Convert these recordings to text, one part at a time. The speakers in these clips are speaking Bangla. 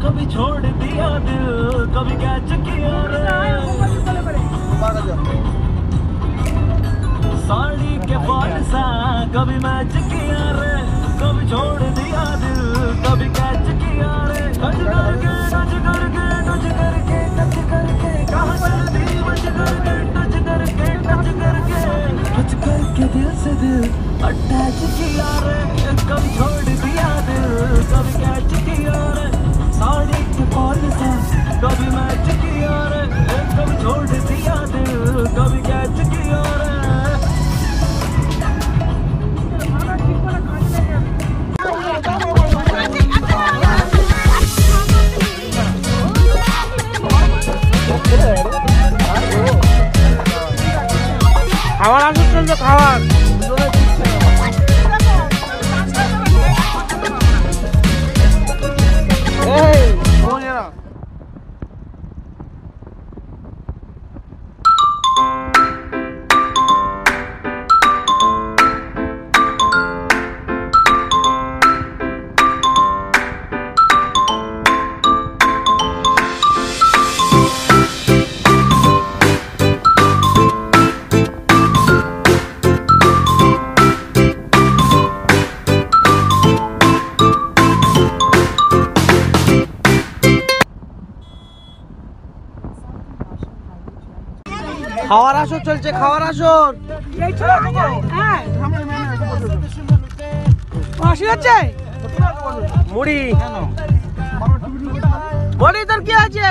कभी छोड़ दिया दिल कभी कैच किया रे साड़ी के बाल सा कभी मैच किया रे कभी छोड़ दिया दिल कभी कैच किया रे टच करके टच करके टच करके टच करके कहाँ चलती बच करके टच करके टच करके टच करके दिल से दिल अटैच किया रे कभी छोड़ दिया दिल कभी कैच किया रे साड़ी के बाल सा कभी मैच किया रे कभी छोड़ दिया दिल कभी कैच किया रे খাবার আসুন চলছে খাবার খাওয়ার আসর চলছে খাওয়ার আসর হচ্ছে মুড়ি মুড়ি তোর কি আছে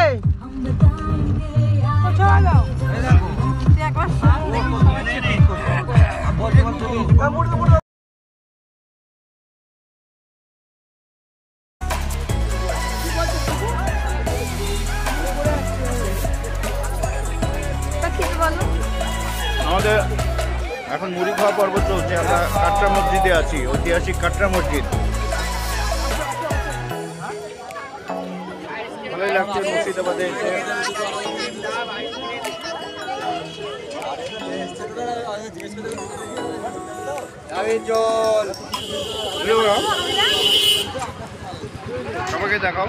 আমাদের এখন মুড়ি খাওয়া পর্ব চলছে। আমরা কাটরা মসজিদে আছি, ঐতিহাসিক কাটরা মসজিদ। ভালোই লাগছে মুর্শিদাবাদে এসে। সবাইকে দেখাও।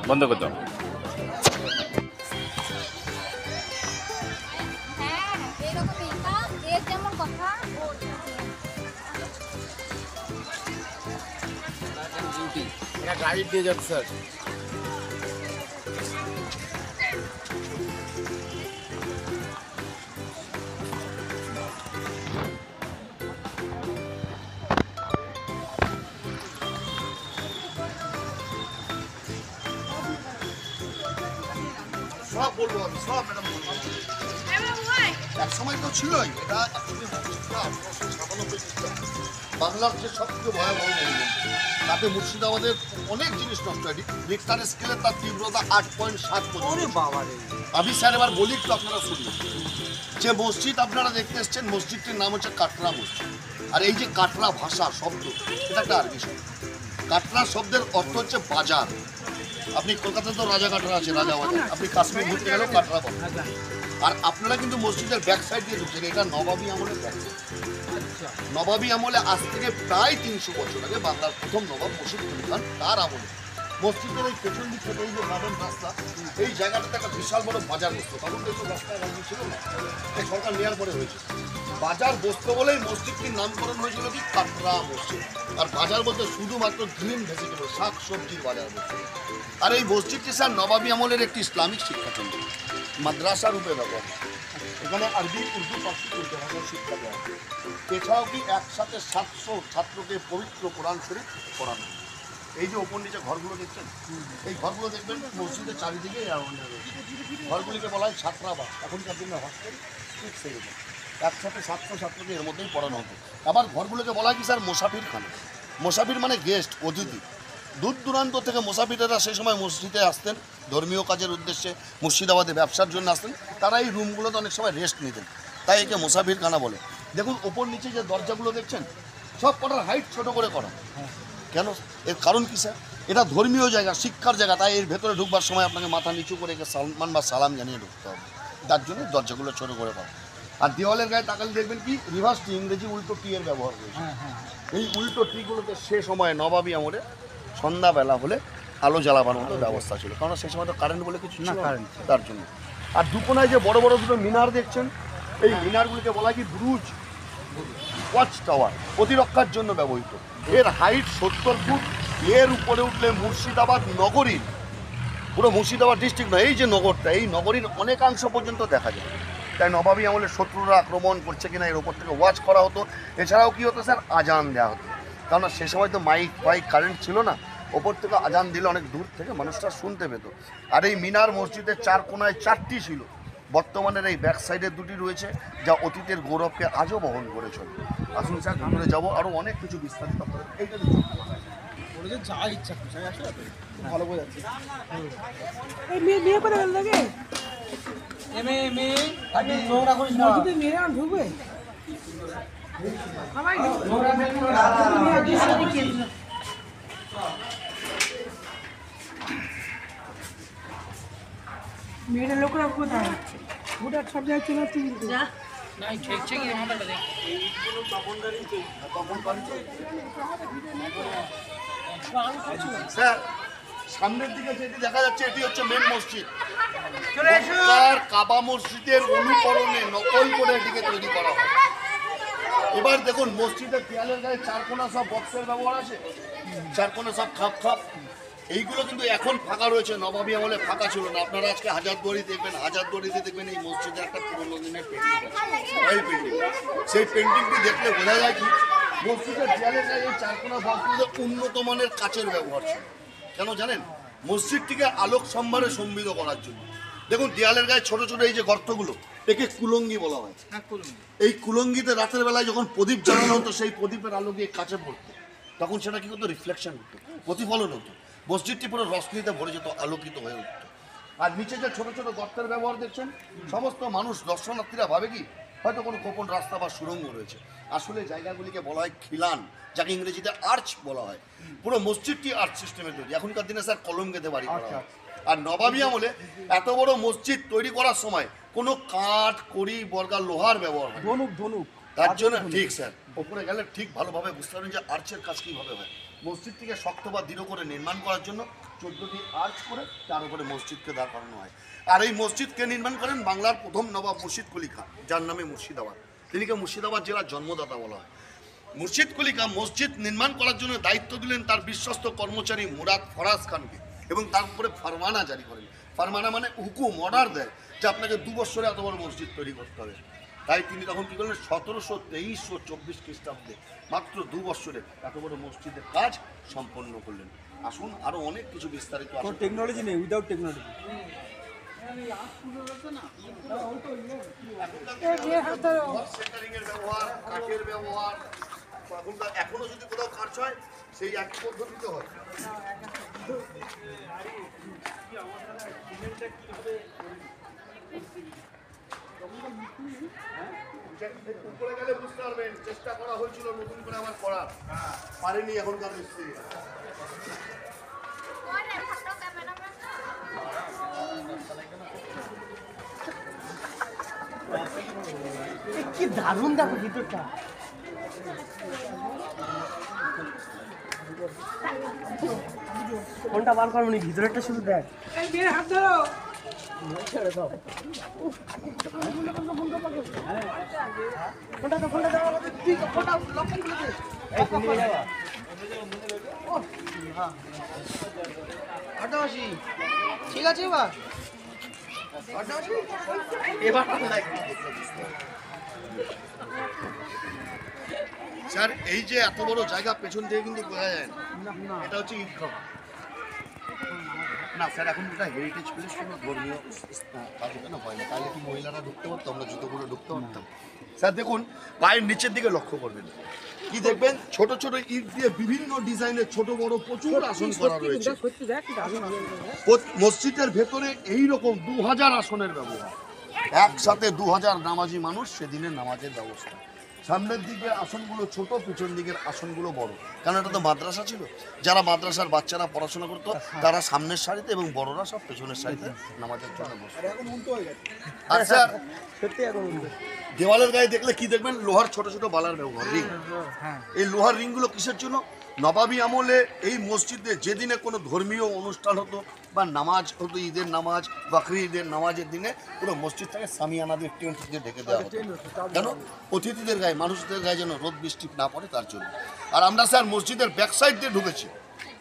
বন্ধ করতে গাইড দিয়ে যাচ্ছে স্যার। সব বলবো আমি, সব ম্যাডাম বলবো। এক সময় তো ছিলই, এটা বাংলার যে সবথেকে ভয়াবহ মরুভূমি, তাতে মুর্শিদাবাদের অনেক জিনিস নষ্ট হয়। রিক্টার স্কেলে তার তীব্রতা 8.7 পর্যন্ত। আমি স্যার এবার বলি একটু আপনারা শুনবেন। যে মসজিদ আপনারা দেখতে এসছেন, মসজিদটির নাম হচ্ছে কাটরা মসজিদ। আর এই যে কাটরা ভাষা শব্দ, এটা একটা আরবি শব্দ। কাটরা শব্দের অর্থ হচ্ছে বাজার। আপনি কলকাতায় তো রাজা কাটরা আছে, রাজা বাজার। আপনি কাশ্মীর ঘুরতে গেলেও কাটরা পাবেন। আর আপনারা কিন্তু মসজিদের ব্যাক সাইড দিয়ে ঢুকছেন, এটা নবাবী আমলের ব্যাক সাইড। নবাবী আমলে আজ থেকে প্রায় 300 বছর আগে বাংলার প্রথম নবাব মুর্শিদ কুলি খান, তার আমলে মসজিদের এই পেছন দিক থেকে এই যে গার্ডেন রাস্তা, এই জায়গাটাতে একটা বিশাল বড় বাজার বসতো। তখন তো রাস্তায় রাস্তা ছিল না, এই সরকার নেওয়ার পরে হয়েছে। বাজার বসতো বলেই মসজিদটির নামকরণ হয়েছিল কি কাটরা মসজিদ। আর বাজার বলতে শুধুমাত্র গ্রিন ভেজিটেবল, শাক সবজির বাজার বলতে। আর এই মসজিদটি স্যার নবাবী আমলের একটি ইসলামিক শিক্ষা কেন্দ্র, মাদ্রাসা রূপে ব্যবহার। এখানে আরবি, উর্দু, পার্সি, উর্দু ভাষার শিক্ষা দেওয়া হয়। এছাড়াও কি একসাথে 700 ছাত্রকে পবিত্র কোরআন শরীফ পড়ানো। এই যে ওপর নিচে ঘরগুলো দেখছেন, এই ঘরগুলো দেখবেন মসজিদের চারিদিকে ঘরগুলিকে বলা হয় ছাত্রাবাস, এখনকার দিনে হস্টেল, ঠিক সেরকম একসাথে 700 ছাত্রকে এর মধ্যেই পড়ানো হতো। আবার ঘরগুলোকে বলা হয় কি স্যার মোসাফির খানা। মোসাফির মানে গেস্ট, অতিথি। দূর দূরান্ত থেকে মোসাফিরেরা সেই সময় মসজিদে আসতেন ধর্মীয় কাজের উদ্দেশ্যে, মুর্শিদাবাদে ব্যবসার জন্য আসতেন। তারা এই রুমগুলোতে অনেক সময় রেস্ট নিতেন, তাই একে মোসাফির খানা বলে। দেখুন ওপর নিচে যে দরজাগুলো দেখছেন, সব কটার হাইট ছোট করে করা। কেন? এর কারণ কি স্যার? এটা ধর্মীয় জায়গা, শিক্ষার জায়গা, তাই এর ভেতরে ঢুকবার সময় আপনাকে মাথা নিচু করে একে সম্মান বা সালাম জানিয়ে ঢুকতে হবে। তার জন্য দরজাগুলো ছোট করে করা। আর দেওয়ালের গায়ে তাকালে দেখবেন কি রিভার্স টি, ইংরেজি উল্টো টি এর ব্যবহার হয়েছে। এই উল্টো টিগুলোতে সে সময় নবাবী আমলে সন্ধ্যাবেলা হলে আলো জ্বালাবার মতো ব্যবস্থা ছিল, কারণ সেই সময় তো কারেন্ট বলে কিছু ছিল না, তার জন্য। আর দুকোনায় যে বড় বড় দুটো মিনার দেখছেন, এই মিনারগুলিকে বলা হয় কি ব্রুজ, ওয়াচ টাওয়ার, প্রতিরক্ষার জন্য ব্যবহৃত। এর হাইট 70 ফুট। এর উপরে উঠলে মুর্শিদাবাদ নগরীর, পুরো মুর্শিদাবাদ ডিস্ট্রিক্ট নয়, এই যে নগরটা, এই নগরীর অনেকাংশ পর্যন্ত দেখা যায়। তাই নবাবী আমলে শত্রুরা আক্রমণ করছে কিনা এর ওপর থেকে ওয়াচ করা হতো। এছাড়াও কী হতো স্যার, আজান দেওয়া হতো, কারণ সে সময় তো মাইক কারেন্ট ছিল না, ওপর থেকে আজান দিলে অনেক দূর থেকে মানুষরা শুনতে পেত। আর এই মিনার মসজিদের 4 কোণায় 4টি ছিল, বর্তমানের এই ব্যাক সাইডের 2টি রয়েছে, যা অতীতের গৌরবকে আজও বহন করে চলে। আসুন স্যার ভিতরে যাবো, আরও অনেক কিছু বিস্তারিত এইটা যা ইচ্ছা ভালো বোঝাচ্ছে। এই মেয়ে করে গেল নাকি? মেয়ে ঢুকবে মেয়েটা লোকরা কোথায় ওটা সব জায়গায় চলে যাচ্ছে কিন্তু স্যার সামনের দিকে যেটি দেখা যাচ্ছে এটি হচ্ছে মেন মসজিদ। কাবা মসজিদের অনুকরণে নকল করে এটিকে তৈরি করা হয়। এবার দেখুন মসজিদের দেয়ালের গায়ে 4 কোণা সব বক্সের ব্যবহার আছে, 4 কোণা সব খাপ। এইগুলো কিন্তু এখন ফাঁকা রয়েছে, নবাবী আমলে ফাঁকা ছিল না। আপনারা আজকে হাজারদুয়ারি দেখবেন, হাজারদুয়ারিতে দেখবেন এই মসজিদের একটা পুরোনো দিনের পেন্টিং আছে, অয়েল পেন্টিং। সেই পেন্টিংটি দেখলে বোঝা যায় কি মসজিদের দেয়ালের গায়ে এই 4 কোণা বক্সগুলো উন্নত মানের কাচের ব্যবহার ছিল। কেন জানেন? মসজিদটিকে আলোক সম্ভারে সমৃদ্ধ করার জন্য। দেখুন দেয়ালের গায়ে ছোট ছোট এই যে গর্তগুলো, একে কুলঙ্গি বলা হয়। এই কুলঙ্গিতে রাতের বেলায় যখন প্রদীপ জ্বালানো হতো, সেই প্রদীপের আলো গিয়ে কাছে পড়তো, তখন সেটা কি হতো, রিফ্লেকশন হতো, প্রতিফলন হতো। মসজিদটি পুরো রশ্মিতে ভরে যেত, আলোকিত হয়ে উঠত। আর নিচে যে ছোট ছোট গর্তের ব্যবহার দেখছেন, সমস্ত মানুষ দর্শনার্থীরা ভাবে কি হয়তো কোনো গোপন রাস্তা বা সুড়ঙ্গ রয়েছে। আসলে জায়গাগুলিকে বলা হয় খিলান, যাকে ইংরেজিতে আর্চ বলা হয়। পুরো মসজিদটি আর্চ সিস্টেমে তৈরি। এখনকার দিনে স্যার কলম গেঁথে বাড়ি করা হয়। আর নবাবী আমলে এত বড় মসজিদ তৈরি করার সময় কোনো কাঠ, কড়ি, বর্গা, লোহার ব্যবহার হয়। ধনুক তার জন্য ঠিক স্যার ওপরে গেলে ঠিক ভালোভাবে বুঝতে পারেন যে আর্চের কাজ কীভাবে হয়। মসজিদটিকে শক্ত বা দৃঢ় করে নির্মাণ করার জন্য 14টি আর্চ করে তার উপরে মসজিদকে দাঁড় করানো হয়। আর এই মসজিদকে নির্মাণ করেন বাংলার প্রথম নবাব মুর্শিদ কুলি খান, যার নামে মুর্শিদাবাদ। তিনিকে মুর্শিদাবাদ জেলার জন্মদাতা বলা হয়। মুর্শিদ কুলি খান মসজিদ নির্মাণ করার জন্য দায়িত্ব দিলেন তার বিশ্বস্ত কর্মচারী মুরাদ ফরাজ খানকে, এবং তার উপরে ফারমানা জারি করেন। ফারমানা মানে হুকুম, অর্ডার দেয় যে আপনাকে 2 বছরে এত বড় মসজিদ তৈরি করতে হবে। তাই তিনি তখন কী করলেন, 1723-24 খ্রিস্টাব্দে মাত্র 2 বছরে এত বড় মসজিদের কাজ সম্পন্ন করলেন। আসুন আরও অনেক কিছু বিস্তারিত টেকনোলজি নেই, উইদাউট টেকনোলজি। সেন্টারিংয়ের ব্যবহার, কাঠের ব্যবহার, এখনো যদি কোথাও কাজ হয় সেই একই পদ্ধতিতে হয়। উপরে গেলে বুঝতে পারবেন, চেষ্টা করা হয়েছিল নতুন করে আবার করার, পারেনি এখনকার মিস্ত্রি। কি দারুণ দেখো ভিতরটা। ফোনটা বার করবো নি, ভিতরেরটা শুধু দেখ। হাত ধরো। ঠিক আছে এবার স্যার এই যে এত বড় জায়গা পেছন থেকে কিন্তু বোঝা যায় না, এটা হচ্ছে ঈদগাহ না স্যার। এখন এটা হেরিটেজ প্লেস, কোনো ধর্মীয় কাজ এখানে হয় না। তাহলে কি মহিলারা ঢুকতে পারতো? আমরা জুতোগুলো ঢুকতে পারতাম? স্যার দেখুন পায়ের নিচের দিকে লক্ষ্য করবেন, কি দেখবেন ছোট ছোট ইট দিয়ে বিভিন্ন ডিজাইনের ছোট বড় প্রচুর আসন করা রয়েছে। মসজিদের ভেতরে এইরকম 2000 আসনের ব্যবহার, একসাথে 2000 নামাজি মানুষ সেদিনের নামাজের ব্যবস্থা। সামনের দিকের আসনগুলো ছোট, পিছন দিকের আসনগুলো বড়, কারণ এটা তো মাদ্রাসা ছিল। যারা মাদ্রাসার বাচ্চারা পড়াশোনা করতো তারা সামনের সারিতে এবং বড়রা সব পেছনের সারিতে নামাজের জন্য বসে। আচ্ছা দেওয়ালের গায়ে দেখলে কি দেখবেন? লোহার ছোট ছোট বালার ব্যবহার, রিং। এই লোহার রিংগুলো কিসের জন্য? নবাবী আমলে এই মসজিদে যেদিনে কোনো ধর্মীয় অনুষ্ঠান হতো বা নামাজ হতো, ঈদের নামাজ, বাকরি ঈদের নামাজের দিনে পুরো মসজিদটাকে সামিয়ানা দিয়ে টেন্ট দিয়ে ঢেকে দেওয়া হতো, কেন? অতিথিদের গায়ে, মানুষদের গায়ে যেন রোদ বৃষ্টি না পড়ে তার জন্য। আর আমরা স্যার মসজিদের ব্যাক সাইড দিয়ে ঢুকেছি,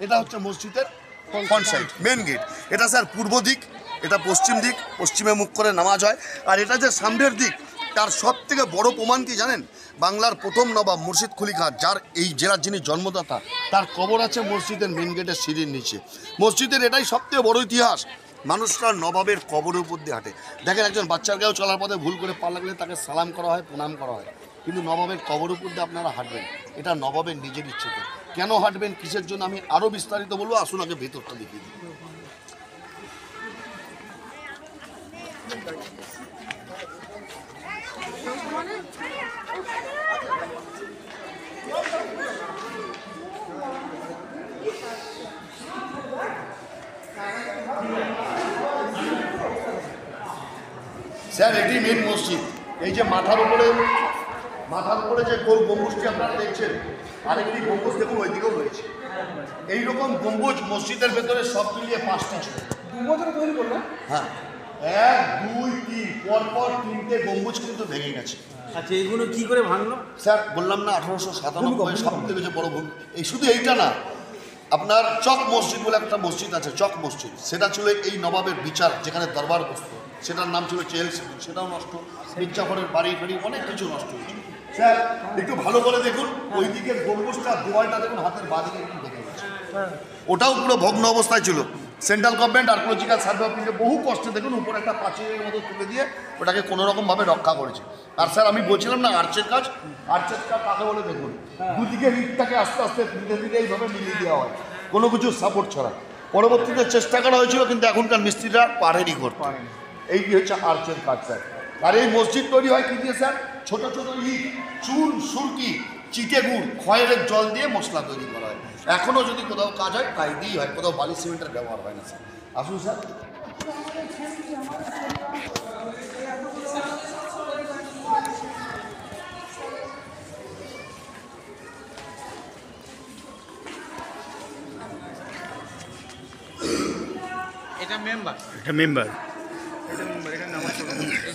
এটা হচ্ছে মসজিদের ফ্রন্ট সাইড, মেন গেট। এটা স্যার পূর্ব দিক, এটা পশ্চিম দিক, পশ্চিমে মুখ করে নামাজ হয়। আর এটা যে সামনের দিক, তার সব থেকে বড় প্রমাণ কি জানেন? বাংলার প্রথম নবাব মুর্শিদ কুলি খান, যার এই জেলার যিনি জন্মদাতা, তার কবর আছে মসজিদের মেন গেটের সিঁড়ির নিচে। মসজিদের এটাই সবথেকে বড় ইতিহাস, মানুষরা নবাবের কবরের উপর দিয়ে হাঁটে। দেখেন একজন বাচ্চার গায়েও চলার পথে ভুল করে পা লাগলে তাকে সালাম করা হয়, প্রণাম করা হয়, কিন্তু নবাবের কবর উপর দিয়ে আপনারা হাঁটবেন, এটা নবাবের নিজের ইচ্ছেতে। কেন হাঁটবেন, কিসের জন্য, আমি আরও বিস্তারিত বলবো, আসুন আগে ভেতরটা দেখিয়ে দিই। স্যার এটি মেন মসজিদ। এই যে মাথার উপরে যে গোল গম্বুজটি আপনারা দেখছেন, আরেকটি গম্বুজ দেখুন ওই দিকেও রয়েছে। এইরকম গম্বুজ মসজিদের ভেতরে সব মিলিয়ে 5টি ছিল। হ্যাঁ, 1 2 3 পরপর 3টে গম্বুজ কিন্তু ভেঙে গেছে। আচ্ছা এইগুলো কি করে ভাঙলো? স্যার বললাম না 1897 সব থেকে যে বড় ভূমি। এই শুধু এইটা না, আপনার চক মসজিদ বলে একটা মসজিদ আছে, চক মসজিদ, সেটা ছিল এই নবাবের বিচার, যেখানে দরবার বসত, সেটার নাম ছিল চেহেল সিং, সেটাও নষ্ট। মির্জাফরের বাড়ি ফাড়ি অনেক কিছু নষ্ট হয়েছে। স্যার একটু ভালো করে দেখুন, ওই দিকের গম্বুজটা, দেওয়ালটা দেখুন হাতের বাদিকে একটু দেখে গেছে, ওটাও পুরো ভগ্ন অবস্থায় ছিল। সেন্ট্রাল গভর্নমেন্ট আর্কোলজিক্যাল সার্ভে অফিসে বহু কষ্টে দেখুন উপরে একটা পাঁচিলের মতো তুলে দিয়ে ওটাকে কোনোরকমভাবে রক্ষা করেছে। আর স্যার আমি বলছিলাম না আর্চের কাজ কাকে বলে দেখুন, দুদিকে ইটটাকে আস্তে আস্তে ধীরে ধীরে এইভাবে মিলিয়ে দেওয়া হয়, কোনো কিছু সাপোর্ট ছাড়া। পরবর্তীতে চেষ্টা করা হয়েছিল, কিন্তু এখনকার মিস্ত্রিরা পারেনি করতে। এই হচ্ছে আর্চের কাজ স্যার। আর এই মসজিদ তৈরি হয় কি দিয়ে স্যার? ছোট ছোট ইট, চুন, সুরকি, চিটে গুড়, খয়ের জল দিয়ে মশলা তৈরি করা হয়। এখনও যদি কোথাও কাজ হয় তাই দিয়েই হয়, কোথাও বালি সিমেন্টের ব্যবহার হয় না স্যার। আসুন স্যার। এটা মেম্বার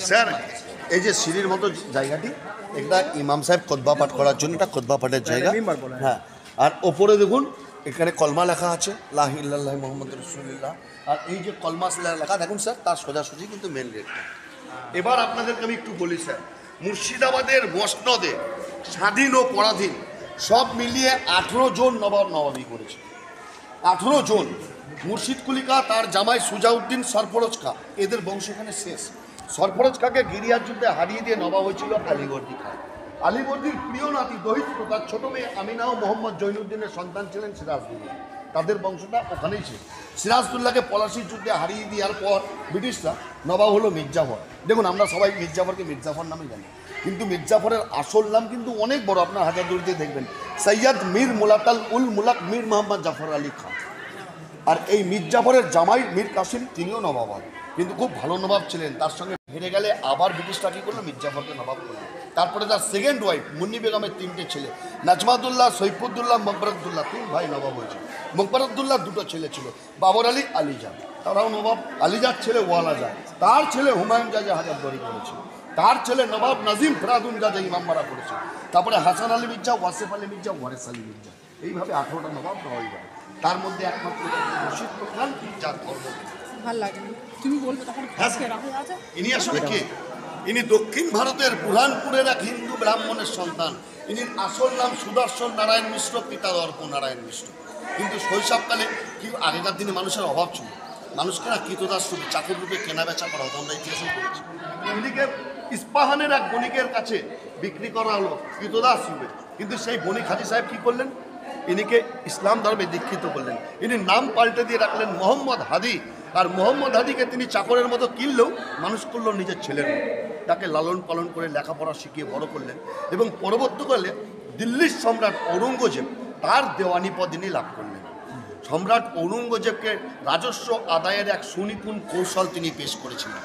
স্যার এই যে সিঁড়ির মতো জায়গাটি, এটা ইমাম সাহেব খুতবা পাঠ করার জন্য, এটা খুতবা পাঠের জায়গা। হ্যাঁ, আর ওপরে দেখুন এখানে কলমা লেখা আছে, লা ইলাহা ইল্লাল্লাহ মুহাম্মাদুর রাসূলুল্লাহ। আর এই যে কলমা লেখা দেখুন স্যার, তার সোজাসুজি কিন্তু মেন গেট। এবার আপনাদেরকে আমি একটু বলি স্যার, মুর্শিদাবাদের মসনদে স্বাধীন ও পরাধীন সব মিলিয়ে 18 জন নবাবী করেছে। 18 জন। মুর্শিদ কুলি খাঁ, তার জামাই সুজাউদ্দিন, সরফরোজ খাঁ, এদের বংশ এখানে শেষ। সরফরোজ খাঁকে গিরিয়ার যুদ্ধে হারিয়ে দিয়ে নবাব হয়েছিল আলীবর্দী খাঁ। আলীবর্দীর প্রিয় নাতি দহিত্র, তার ছোট মেয়ে আমিনা ও মোহাম্মদ জৈনুদ্দিনের সন্তান ছিলেন সিরাজদৌল্লা, তাদের বংশটা ওখানেই ছিল। সিরাজদৌল্লাকে পলাশির যুদ্ধে হারিয়ে দেওয়ার পর ব্রিটিশরা নবাব হলো মির্জাফর। দেখুন আমরা সবাই মির্জাফরকে মির্জাফর নামে জানি, কিন্তু মির্জাফরের আসল নাম কিন্তু অনেক বড়, আপনার হাজারদুয়ারিতে দেখবেন, সৈয়দ মীর মুলাতাল উল মুলাক মীর মোহাম্মদ জাফর আলী খান। আর এই মির্জাফরের জামাই মীর কাসিম, তিনিও নবাব হন, কিন্তু খুব ভালো নবাব ছিলেন। তার সঙ্গে হেরে গেলে আবার ব্রিটিশরা কী করলো, মির্জাফরকে নবাব করলো। তারপরে তার সেকেন্ড ওয়াইফ মুন্নি বেগমের 3টে ছেলে, নাজমাতুল্লাহ, সৈফুদ্দৌল্লাহ, মকবরতুল্লাহ, 3 ভাই নবাব হয়েছে। মোকবরউদ্দৌলার দুটো ছেলে ছিল, বাবর আলী, আলিজা। তারাও নবাব আলিজার ছেলে ওয়ালাজা, তার ছেলে হুমায়ুন যা হাজারদুয়ারি করেছে, তার ছেলে নবাব নাজিম ফেরাদুন যা ইমামবাড়া করেছে, তারপরে হাসান আলী মির্জা, ওয়াসেফ আলী মির্জা, ওয়ারেস আলী মির্জা, এইভাবে 18টা নবাব হয়ে যায়। তার মধ্যে একমাত্র মুর্শিদ প্রধান যার ধর্ম। ভালো লাগে, তুমি বলবে তখন আছে। ইনি আসলে কে? ইনি দক্ষিণ ভারতের বুরহানপুরের এক হিন্দু ব্রাহ্মণের সন্তান। ইনি আসল নাম সুদর্শন নারায়ণ মিশ্র, পিতা দর্প নারায়ণ মিশ্র। কিন্তু শৈশবকালে কি আগেকার দিনে মানুষের অভাব ছিল, মানুষকে না কৃতদাস রূপে চাকর রূপে কেনা বেচা করা হতো, আমরা ইতিহাসে পড়েছি। ইনিকে ইস্পাহানের এক বণিকের কাছে বিক্রি করা হলো কৃতদাস রূপে। কিন্তু সেই বণিক হাজি সাহেব কি করলেন? ইনিকে ইসলাম ধর্মে দীক্ষিত করলেন। ইনি নাম পাল্টে দিয়ে রাখলেন মোহাম্মদ হাদি। আর মোহাম্মদ হাদিকে তিনি চাকরের মতো কিনলেও মানুষ করলো নিজের ছেলের মতো। তাকে লালন পালন করে লেখাপড়া শিখিয়ে বড় করলেন এবং পরবর্তীকালে দিল্লির সম্রাট ঔরঙ্গজেব তার দেওয়ানি পদ ইনি লাভ করলেন। সম্রাট ঔরঙ্গজেবকে রাজস্ব আদায়ের এক সুনিপুণ কৌশল তিনি পেশ করেছিলেন।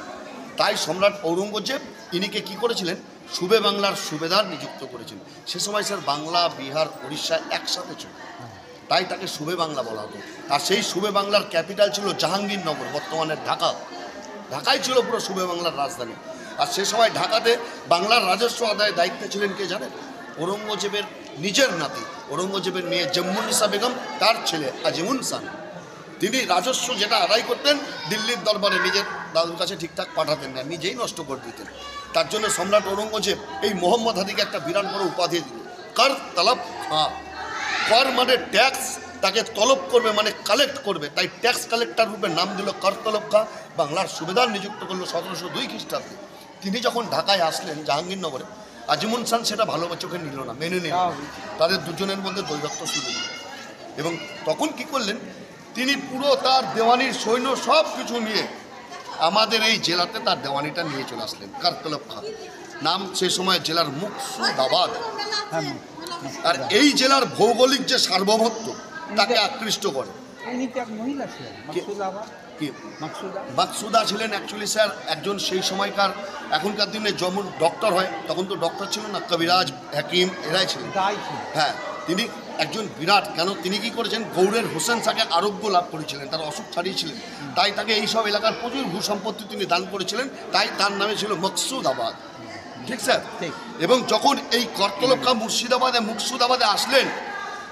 তাই সম্রাট ঔরঙ্গজেব ইনিকে কি করেছিলেন? সুবে বাংলার সুবেদার নিযুক্ত করেছেন। সে সময় স্যার বাংলা, বিহার, উড়িষ্যা একসাথে ছিল, তাই তাকে সুবে বাংলা বলা হতো। আর সেই সুবে বাংলার ক্যাপিটাল ছিল জাহাঙ্গীরনগর, বর্তমানের ঢাকা। ঢাকাই ছিল পুরো সুবে বাংলার রাজধানী। আর সে সময় ঢাকাতে বাংলার রাজস্ব আদায়ের দায়িত্বে ছিলেন কে জানেন? ঔরঙ্গজেবের নিজের নাতি, ঔরঙ্গজেবের মেয়ে জম্মুনিসা বেগম, তার ছেলে আজিমুন খান। তিনি রাজস্ব যেটা আদায় করতেন দিল্লির দরবারে নিজের দাদুর কাছে ঠিকঠাক পাঠাতেন না, নিজেই নষ্ট করে দিতেন। তার জন্য সম্রাট ঔরঙ্গজেব এই মোহাম্মদ হাদিকে একটা বিরাট বড় উপাধি দিল, কর তলব খাঁ। কর মানে ট্যাক্স, তাকে তলব করবে মানে কালেক্ট করবে, তাই ট্যাক্স কালেক্টর রূপে নাম দিল কর তলব খাঁ। বাংলার সুবেদার নিযুক্ত করলো 1702 খ্রিস্টাব্দে। তিনি যখন ঢাকায় আসলেন জাহাঙ্গীরনগরে, আজিমুন খান সেটা ভালো চোখে নিল না, মেনে নিল না। তাদের দুজনের মধ্যে দ্বৈরথ শুরু হল এবং তখন কি করলেন? তিনি পুরো তার দেওয়ানির সৈন্য সব কিছু নিয়ে আমাদের এই জেলাতে তার দেওয়ানিটা নিয়ে চলে আসলেন। কারতলব খাঁ নাম সে সময় জেলার মুকসুদাবাদ। আর এই জেলার ভৌগোলিক যে সার্বভৌমত্ব তাকে আকৃষ্ট করে। মাকসুদা ছিলেন অ্যাকচুয়ালি স্যার একজন সেই সময়কার, এখনকার দিনে যেমন ডক্টর হয়, তখন তো ডক্টর ছিল না, কবিরাজ, হাকিম এরাই ছিলেন। হ্যাঁ, তিনি একজন বিরাট, কেন তিনি কি করেছেন? গৌড়ের হোসেন শাহকে আরোগ্য লাভ করেছিলেন, তার অসুখ ছাড়িয়েছিলেন, তাই তাকে এইসব এলাকার প্রচুর ভূসম্পত্তি তিনি দান করেছিলেন, তাই তার নামে ছিল মকসুদাবাদ। ঠিক স্যার? এবং যখন এই করতলব খাঁ মুর্শিদাবাদে আসলেন,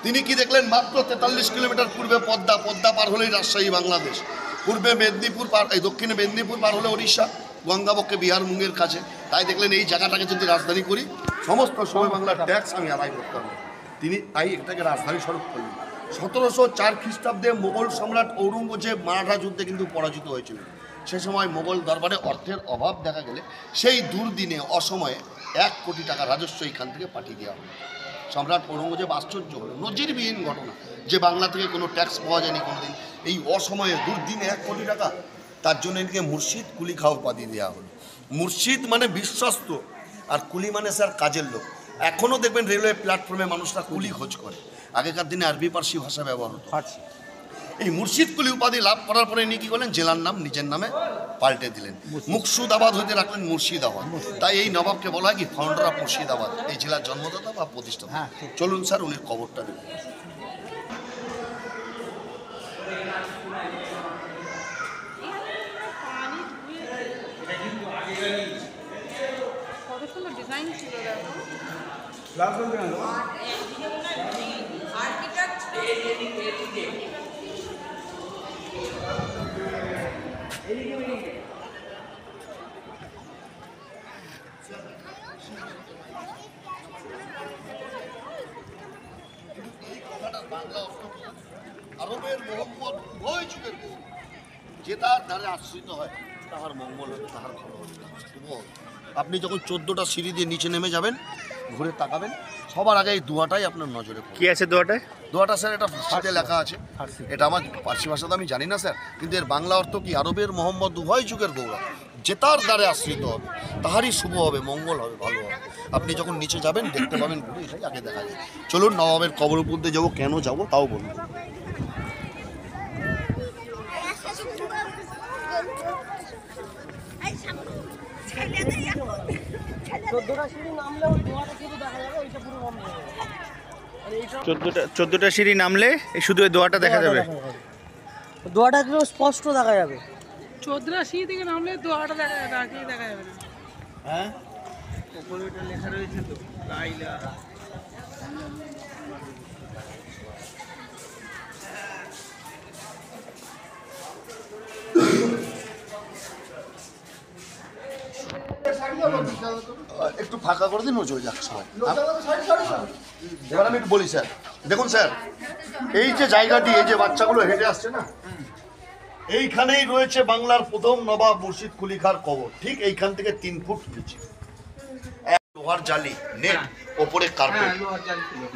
তিনি কি দেখলেন? মাত্র 43 কিলোমিটার পূর্বে পদ্মা, পদ্মা পার হলেই রাজশাহী বাংলাদেশ, পূর্বে মেদিনীপুর পার, এই দক্ষিণে মেদিনীপুর পার হলে ওড়িশা, গঙ্গাবক্ষে বিহার মুঙ্গের কাছে। তাই দেখলেন এই জায়গাটাকে যদি রাজধানী করি, সমস্ত সময় বাংলার ট্যাক্স আমি আদায় করতে হবে। তিনি তাই এটাকে রাজধানী স্বরূপ করলেন। 1704 খ্রিস্টাব্দে মোগল সম্রাট ঔরঙ্গজেব মারাঠা যুদ্ধে কিন্তু পরাজিত হয়েছিল। সে সময় মোগল দরবারে অর্থের অভাব দেখা গেলে সেই দুর্দিনে অসময়ে 1 কোটি টাকা রাজস্ব এখান থেকে পাঠিয়ে দেওয়া হলো। সম্রাট ঔরঙ্গজেব আশ্চর্য হলো, নজিরবিহীন ঘটনা যে বাংলা থেকে কোনো ট্যাক্স পাওয়া যায়নি কোনোদিন, এই অসময়ে দুর্দিনে 1 কোটি টাকা। তার জন্য এদিকে মুর্শিদ কুলি খাঁ উপাধি দেওয়া হলো। মুর্শিদ মানে বিশ্বস্ত, আর কুলি মানে স্যার কাজের লোক। এখনও দেখবেন রেলওয়ে প্ল্যাটফর্মে মানুষরা কুলি খোঁজ করে, আগেকার দিনে আরবি পার্সি ভাষা ব্যবহার হতো। এই মুর্শিদ কুলি উপাধি লাভ করার পরে ইনি কী করলেন? জেলার নাম নিজের নামে পাল্টে দিলেন, মুকসুদাবাদ হইতে রাখলেন মুর্শিদাবাদ। তাই এই নবাবকে বলা হয় কি ফাউন্ডার অফ মুর্শিদাবাদ, এই জেলার জন্মদাতা বা প্রতিষ্ঠাতা। চলুন স্যার উনি খবরটা দেবেন। কত সুন্দর ডিজাইন ছিল দেখো। আরবের মোহাম্মদ উভয় যুগের গৌরব, যে তার দ্বারে আশ্রিত হয় তাহার মঙ্গল হবে, তাহার ভালো হবে, তাহার শুভ হবে। আপনি যখন 14টা সিঁড়ি দিয়ে নিচে নেমে যাবেন, ঘুরে তাকাবেন, সবার আগে এই দোয়াটাই আপনার নজরে পড়বে। কি আছে দোয়াটায়? দোয়াটা স্যার এটা ফার্সিতে লেখা আছে, এটা আমার ফার্সি ভাষা তো আমি জানি না স্যার, কিন্তু এর বাংলা অর্থ কি? আরবের মোহাম্মদ উভয় যুগের গৌরব, যে তার দ্বারে আশ্রিত হবে তাহারই শুভ হবে, মঙ্গল হবে, ভালো হবে। আপনি যখন নিচে যাবেন দেখতে পাবেন, ঘুরে এটাই আগে দেখা যায়। চলুন নবাবের কবর উপর দিয়ে যাবো, কেন যাবো তাও বলুন। 14টা সিঁড়ি নামলে এই শুধু এই দোয়াটা দেখা যাবে। দোয়াটা একদম স্পষ্ট দেখা যাবে। 14 সিঁড়ি থেকে নামলে দোয়াটা দেখা যাবে না। হ্যাঁ উপরে ওটা লেখা রয়েছে তো লা ইলাহা। একটু ফাঁকা করে দিন, ও চলে যাক সবাই। এবার আমি একটু বলি স্যার, দেখুন স্যার, এই যে জায়গাটি, এই যে বাচ্চাগুলো হেঁটে আসছে না, এইখানেই রয়েছে বাংলার প্রথম নবাব মুর্শিদ কুলি খাঁর কবর। ঠিক এইখান থেকে 3 ফুট নিচে লোহার জালি, নেট, ওপরে কার্পেট।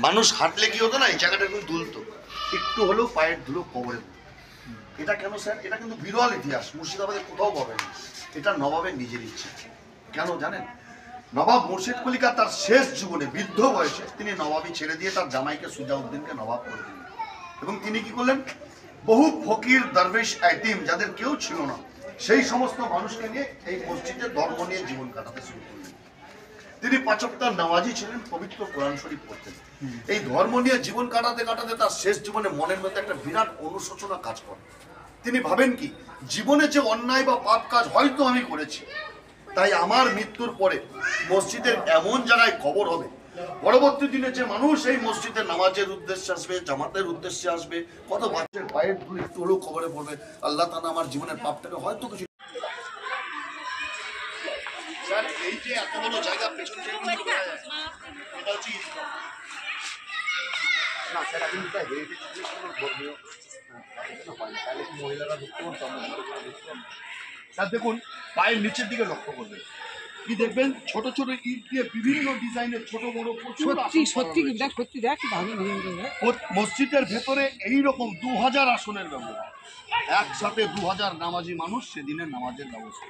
মানুষ হাঁটলে কি হতো না, এই জায়গাটা একটু দুলতো, একটু হলেও পায়ের ধুলো কবরে। এটা কেন স্যার? এটা কিন্তু বিরল ইতিহাস, মুর্শিদাবাদের কোথাও পাবেন না। এটা নবাবের নিজের ইচ্ছে। কেন জানেন? নবাব মুর্শিদ কুলি খাঁ তার শেষ জীবনে বৃদ্ধ বয়সে তিনি নবাবি ছেড়ে দিয়ে তার জামাইকে সুজাউদ্দিনকে নবাব করে দিলেন। এবং তিনি কি করলেন? বহু ফকির দরবেশ এতিম যাদের কেউ ছিল না, সেই সমস্ত মানুষকে নিয়ে এই মসজিদে ধর্ম নিয়ে জীবন কাটাতে শুরু করলেন। তিনি 5 ওয়াক্ত নামাজি ছিলেন, পবিত্র কোরআন শরীফ পড়তেন। এই ধর্ম নিয়ে জীবন কাটাতে কাটাতে তার শেষ জীবনে মনের মধ্যে একটা বিরাট অনুশোচনা কাজ করে। তিনি ভাবেন কি, জীবনে যে অন্যায় বা পাপ কাজ হয়তো আমি করেছি, তাই আমার মৃত্যুর পরে মসজিদের এমন জায়গায় কবর হবে, পরবর্তী দিনে যে মানুষ এই মসজিদে নামাজের উদ্দেশ্যে আসবে, জামাতের উদ্দেশ্যে আসবে, কত বাচ্চার পায়ের ধুলো একটু হলেও কবরে পড়বে, আল্লাহ তাআলা আমার জীবনের পাপটাকে হয়তো কিছু। স্যার, এই যে এত বড় জায়গা পেছনে এটা হচ্ছে না স্যার, আপনি এটা হেরিটেজ ধর্মীয় মহিলারা ঢুকতে পারতাম। স্যার দেখুন, পায়ের নিচের দিকে লক্ষ্য করবেন, কি দেখবেন? ছোট ছোট ইট দিয়ে বিভিন্ন ডিজাইনের ছোট বড় মসজিদের ভেতরে এইরকম 2000 আসনের ব্যবস্থা, একসাথে 2000 নামাজি মানুষ সেদিনের নামাজের ব্যবস্থা।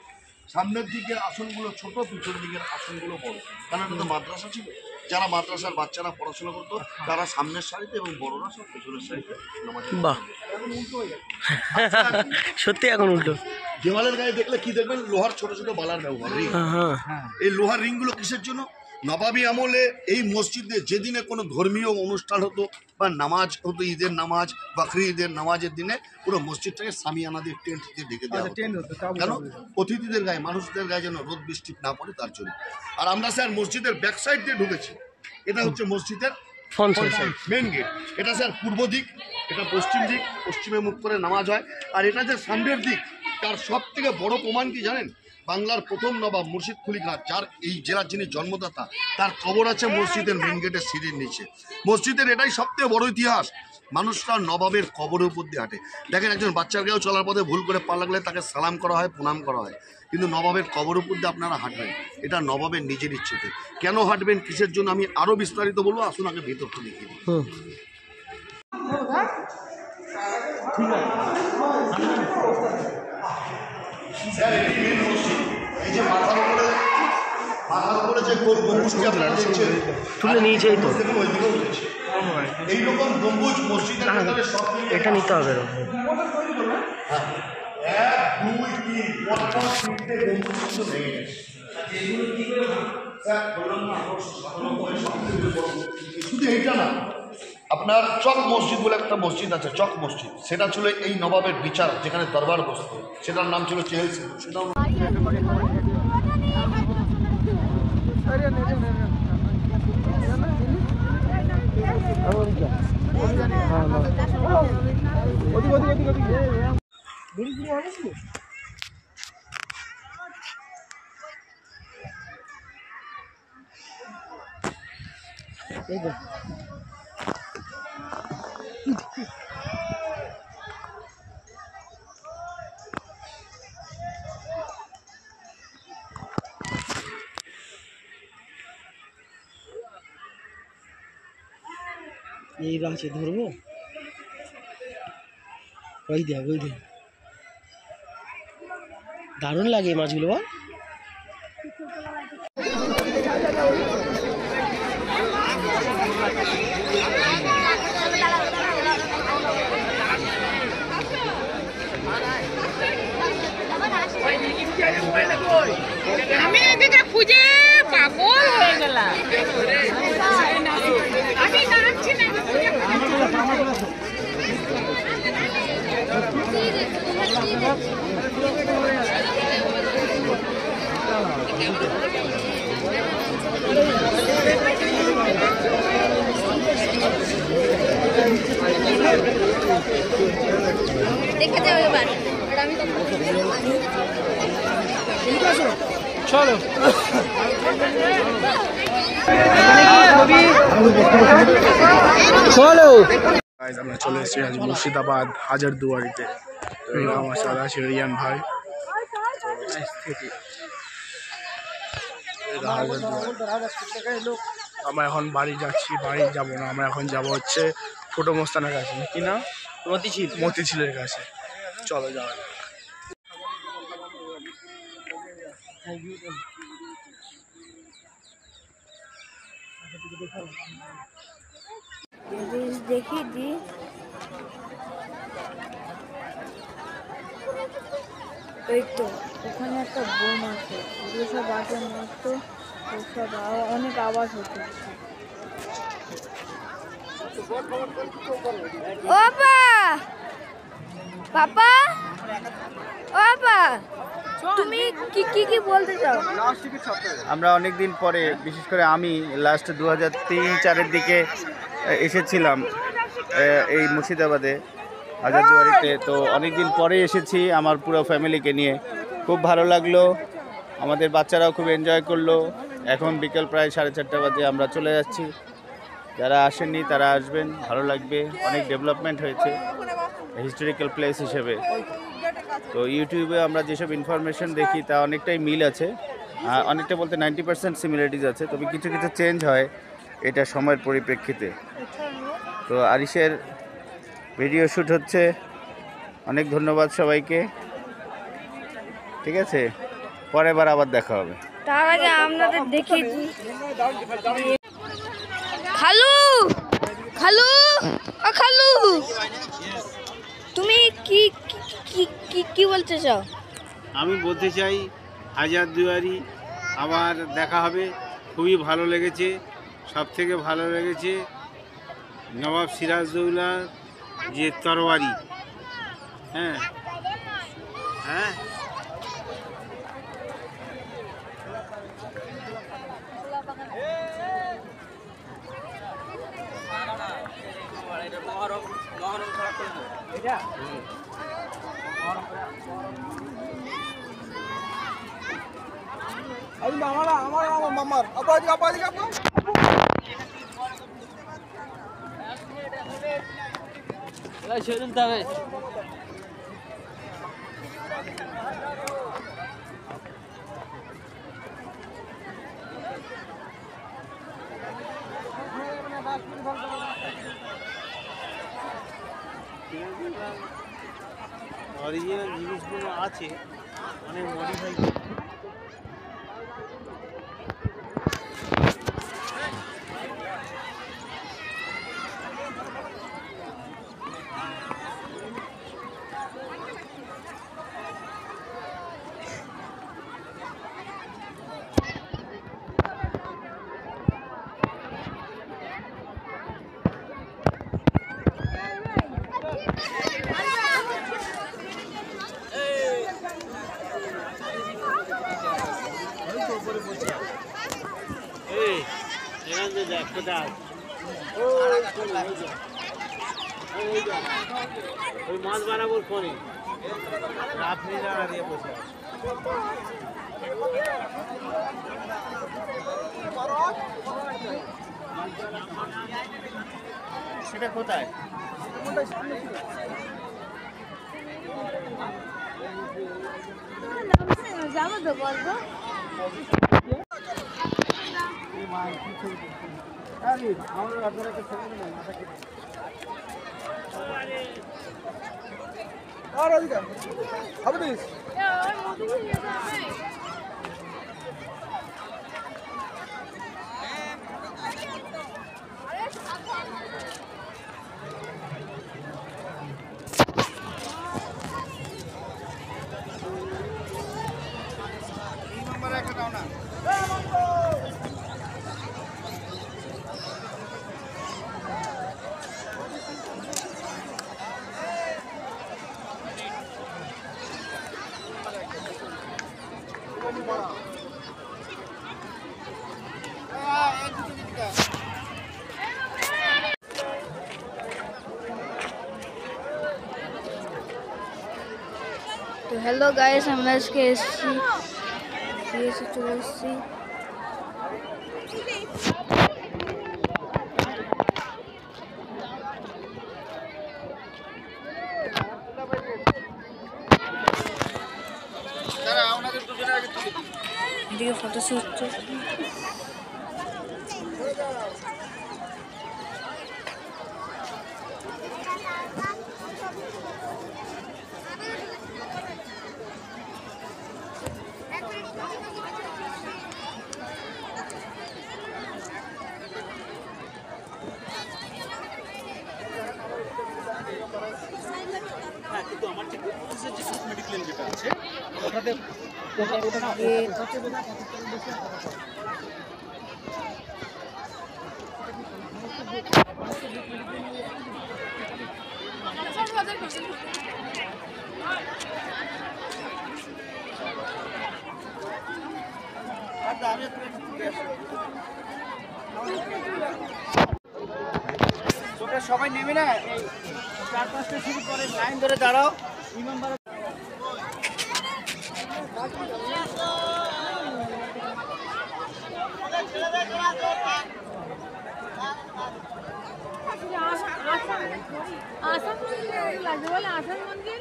সামনের দিকের আসনগুলো ছোট, পিছন দিকের আসনগুলো বড়, কারণ এটা তো মাদ্রাসা ছিল। যারা মাদ্রাসার বাচ্চারা পড়াশোনা করতো তারা সামনের সারিতে এবং বড়রা সব পেছনের সারিতে নামাজ। বাহ, সত্যি এখন উল্টো। দেওয়ালের গায়ে দেখলে কি দেখবেন? লোহার ছোট ছোট বালার ব্যবহার, রিং। এই লোহার রিংগুলো কিসের জন্য? নবাবী আমলে এই মসজিদে যেদিনে কোনো ধর্মীয় অনুষ্ঠান হতো বা নামাজ হতো, ঈদের নামাজ, বাকরি ঈদের নামাজের দিনে পুরো মসজিদটাকে সামিয়ানা দিয়ে টেন্ট দিয়ে ঢেকে দেওয়া হতো। কেন? অতিথিদের গায়ে, মানুষদের গায়ে যেন রোদ বৃষ্টি না পড়ে তার জন্য। আর আমরা স্যার মসজিদের ব্যাক সাইড দিয়ে ঢুকেছি। এটা হচ্ছে মসজিদের ফ্রন্ট সাইড, মেন গেট। এটা স্যার পূর্ব দিক, এটা পশ্চিম দিক, পশ্চিমে মুখ করে নামাজ হয়। আর এটা যে সামনের দিক, তার সব থেকে বড় প্রমাণ কি জানেন? বাংলার প্রথম নবাব মুর্শিদ কুলি খাঁ, যার এই জেলার যিনি জন্মদাতা, তার কবর আছে মসজিদের মেন গেটের সিঁড়ির নিচে। মসজিদের এটাই সবথেকে বড় ইতিহাস। মানুষরা নবাবের কবরের উপর দিয়ে হাঁটে। দেখেন, একজন বাচ্চার গায়েও চলার পথে ভুল করে পা লাগলে তাকে সালাম করা হয়, প্রণাম করা হয়, কিন্তু নবাবের কবরের উপর দিয়ে আপনারা হাঁটবেন, এটা নবাবের নিজের ইচ্ছেতে। কেন হাঁটবেন, কিসের জন্য, আমি আরও বিস্তারিত বলবো। আসুন আগে ভেতরটা দেখিয়ে দিই। এই যে মাথার উপরে যে গম্বুজটি আপনারা দেখছেন, তুলে নিয়েছেই তো, এইরকম গম্বুজ মসজিদের ভেতরে সব এটা নিতে হবে। 1, 2, 3 পরপর 3টে গম্বুজ কিন্তু ভেঙে গেছে। শুধু এইটা না, আপনার চক মসজিদ বলে একটা মসজিদ আছে, চক মসজিদ। সেটা ছিল এই নবাবের বিচার, যেখানে দরবার বসত, সেটার নাম ছিল চেহেলসি। সেটাও এই গাছে ধরবো, ওই দেখ, ওই দেখ, দারুণ লাগে মাছগুলো। বল, আমি এদিকে খুঁজে পাগল হয়ে গেলাম। আমি নামছি না। দেখা যাবে এবার আমি চলো চলো আমরা চলে এসেছি আজ মুর্শিদাবাদ হাজারদুয়ারিতে। তো এরা আমার সাথে আছে রিয়ান ভাই। আমরা এখন বাড়ি যাচ্ছি, বাড়ি যাবো না, আমরা এখন যাব হচ্ছে ছোটো মোস্তানের কাছে, কি না মতিঝিলের কাছে। চলো যাওয়া যাক। দেখি দি এই তো ওখানে একটা বোম আছে, যেসব আছে মস্ত ওসব অনেক আওয়াজ হচ্ছে। ও পাপা, ও পাপা, তুমি কি কি কি বলতে চাও? আমরা অনেক দিন পরে, বিশেষ করে আমি লাস্ট 2003-04-এর দিকে এসেছিলাম এই মুর্শিদাবাদে হাজারদুয়ারিতে। তো অনেক দিন পরে এসেছি আমার পুরো ফ্যামিলিকে নিয়ে, খুব ভালো লাগলো। আমাদের বাচ্চারাও খুব এনজয় করলো। এখন বিকেল প্রায় 4:30 বাজে, আমরা চলে যাচ্ছি। যারা আসেননি তারা আসবেন, ভালো লাগবে। অনেক ডেভেলপমেন্ট হয়েছে হিস্টোরিক্যাল প্লেস হিসেবে। তো ইউটিউবে আমরা যেসব ইনফরমেশন দেখি তা অনেকটাই মিল আছে, অনেকটা বলতে 90% সিমিলারিটিজ আছে, তবে কিছু কিছু চেঞ্জ হয় এটা সময়ের পরিপ্রেক্ষিতে। তো আরিশের ভিডিও শ্যুট হচ্ছে। অনেক ধন্যবাদ সবাইকে, ঠিক আছে? পরের বার আবার দেখা হবে। তার আগে আপনাদের দেখিয়ে দিই। খালু খালু ও খালু, তুমি কি কি কি কি বলতে চাও? আমি বলতে চাই হাজারদুয়ারি আবার দেখা হবে। খুবই ভালো লেগেছে, সব থেকে ভালো লেগেছে নবাব সিরাজদৌল্লার যে তরবারি। হ্যাঁ হ্যাঁ, অরিজিনাল জিনিসগুলো আছে, অনেক মডিফাই। ওই মাছ বানাবোর পরে আপনি দাঁড়িয়ে বসে সেটা কোথায়? যাবো তো বলবো। তো হ্যালো গাইস, আমরা আজকে এসেছি চলে এসেছি। এদিকে ফটোশুট হচ্ছে। তোমরা সবাই নেমে না, এই 4-5টা সিঁড়ি পরে লাইন ধরে দাঁড়াও। ইমামবাড়া আসাম মন্দির লাগবে বলে আসাম মন্দির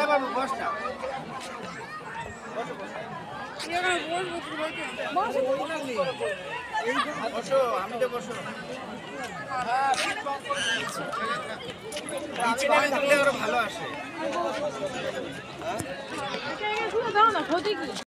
বাবু বস না, বসো, আমি তো বসো। থাকলে আরো ভালো আসে। দাও না ক্ষতি কি